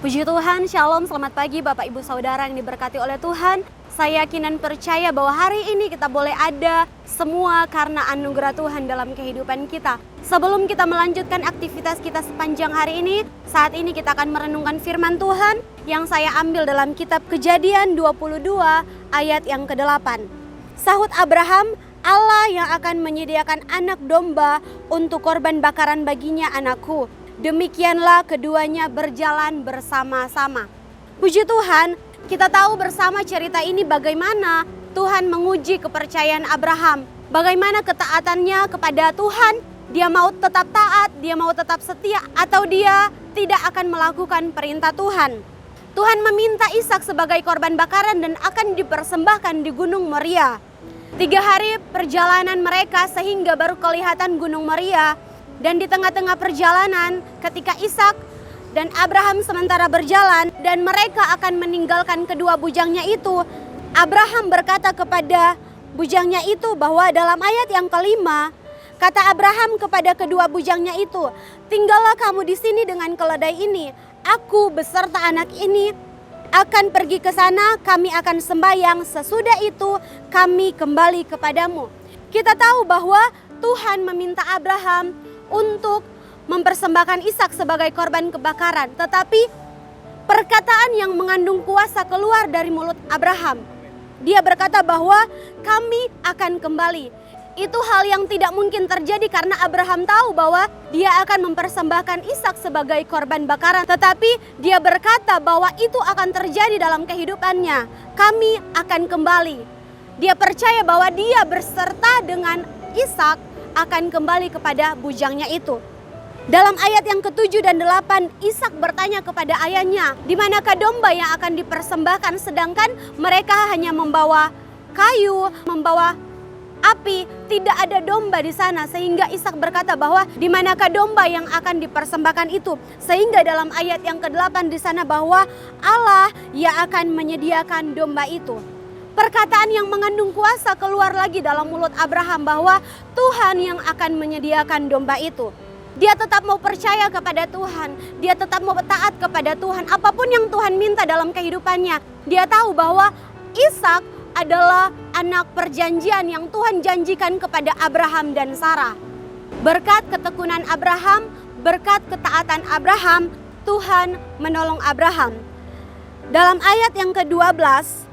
Puji Tuhan, Shalom, selamat pagi Bapak Ibu Saudara yang diberkati oleh Tuhan. Saya yakin dan percaya bahwa hari ini kita boleh ada semua karena anugerah Tuhan dalam kehidupan kita. Sebelum kita melanjutkan aktivitas kita sepanjang hari ini, saat ini kita akan merenungkan firman Tuhan yang saya ambil dalam kitab Kejadian 22 ayat yang ke-8. Sahut Abraham, Allah yang akan menyediakan anak domba untuk korban bakaran baginya anakku. Demikianlah keduanya berjalan bersama-sama. Puji Tuhan, kita tahu bersama cerita ini bagaimana Tuhan menguji kepercayaan Abraham. Bagaimana ketaatannya kepada Tuhan, dia mau tetap taat, dia mau tetap setia, atau dia tidak akan melakukan perintah Tuhan. Tuhan meminta Ishak sebagai korban bakaran dan akan dipersembahkan di Gunung Moria. 3 hari perjalanan mereka sehingga baru kelihatan Gunung Moria. Dan di tengah-tengah perjalanan ketika Ishak dan Abraham sementara berjalan dan mereka akan meninggalkan kedua bujangnya itu, Abraham berkata kepada bujangnya itu bahwa dalam ayat yang kelima, kata Abraham kepada kedua bujangnya itu, "Tinggallah kamu di sini dengan keledai ini. Aku beserta anak ini akan pergi ke sana, kami akan sembahyang, sesudah itu kami kembali kepadamu." Kita tahu bahwa Tuhan meminta Abraham untuk mempersembahkan Ishak sebagai korban kebakaran. Tetapi perkataan yang mengandung kuasa keluar dari mulut Abraham. Dia berkata bahwa kami akan kembali. Itu hal yang tidak mungkin terjadi karena Abraham tahu bahwa dia akan mempersembahkan Ishak sebagai korban bakaran. Tetapi dia berkata bahwa itu akan terjadi dalam kehidupannya. Kami akan kembali. Dia percaya bahwa dia berserta dengan Ishak akan kembali kepada bujangnya itu. Dalam ayat yang ke-7 dan 8, Ishak bertanya kepada ayahnya, "Di manakah domba yang akan dipersembahkan?" Sedangkan mereka hanya membawa kayu, membawa api, tidak ada domba di sana. Sehingga Ishak berkata bahwa di manakah domba yang akan dipersembahkan itu. Sehingga dalam ayat yang ke-8 di sana bahwa Allah yang akan menyediakan domba itu. Perkataan yang mengandung kuasa keluar lagi dalam mulut Abraham bahwa Tuhan yang akan menyediakan domba itu. Dia tetap mau percaya kepada Tuhan. Dia tetap mau taat kepada Tuhan. Apapun yang Tuhan minta dalam kehidupannya. Dia tahu bahwa Ishak adalah anak perjanjian yang Tuhan janjikan kepada Abraham dan Sarah. Berkat ketekunan Abraham, berkat ketaatan Abraham, Tuhan menolong Abraham. Dalam ayat yang ke-12,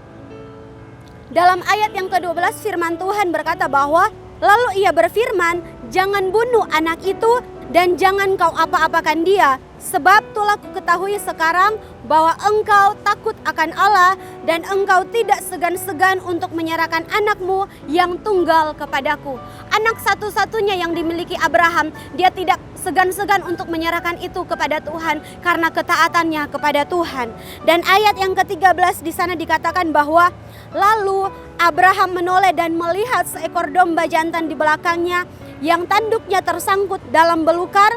firman Tuhan berkata bahwa lalu ia berfirman, "Jangan bunuh anak itu dan jangan kau apa-apakan dia. Sebab telah kuketahui sekarang bahwa engkau takut akan Allah dan engkau tidak segan-segan untuk menyerahkan anakmu yang tunggal kepadaku." Anak satu-satunya yang dimiliki Abraham, dia tidak segan-segan untuk menyerahkan itu kepada Tuhan karena ketaatannya kepada Tuhan. Dan ayat yang ke-13 di sana dikatakan bahwa lalu Abraham menoleh dan melihat seekor domba jantan di belakangnya yang tanduknya tersangkut dalam belukar.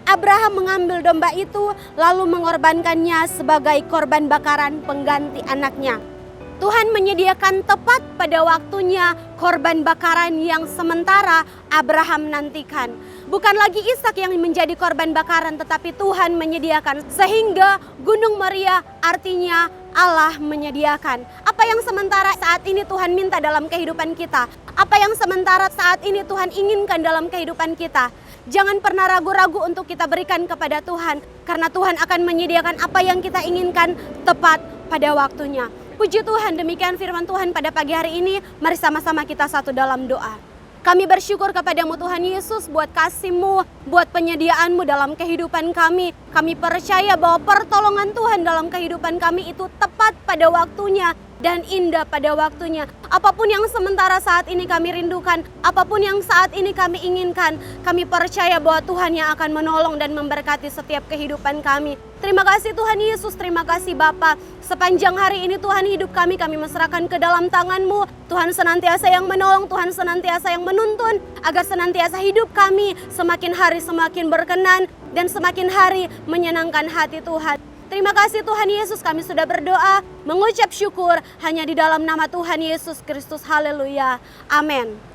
Abraham mengambil domba itu lalu mengorbankannya sebagai korban bakaran pengganti anaknya. Tuhan menyediakan tepat pada waktunya korban bakaran yang sementara Abraham nantikan. Bukan lagi Ishak yang menjadi korban bakaran, tetapi Tuhan menyediakan sehingga Gunung Moria artinya Allah menyediakan. Apa yang sementara saat ini Tuhan minta dalam kehidupan kita? Apa yang sementara saat ini Tuhan inginkan dalam kehidupan kita? Jangan pernah ragu-ragu untuk kita berikan kepada Tuhan. Karena Tuhan akan menyediakan apa yang kita inginkan tepat pada waktunya. Puji Tuhan, demikian firman Tuhan pada pagi hari ini. Mari sama-sama kita satu dalam doa. Kami bersyukur kepadamu Tuhan Yesus buat kasih-Mu, buat penyediaan-Mu dalam kehidupan kami. Kami percaya bahwa pertolongan Tuhan dalam kehidupan kami itu tepat pada waktunya dan indah pada waktunya. Apapun yang sementara saat ini kami rindukan, apapun yang saat ini kami inginkan, kami percaya bahwa Tuhan yang akan menolong dan memberkati setiap kehidupan kami. Terima kasih Tuhan Yesus, terima kasih Bapa. Sepanjang hari ini Tuhan hidup kami meserahkan ke dalam tangan-Mu. Tuhan senantiasa yang menolong, Tuhan senantiasa yang menuntun, agar senantiasa hidup kami semakin hari semakin berkenan dan semakin hari menyenangkan hati Tuhan. Terima kasih Tuhan Yesus, kami sudah berdoa, mengucap syukur hanya di dalam nama Tuhan Yesus Kristus. Haleluya. Amin.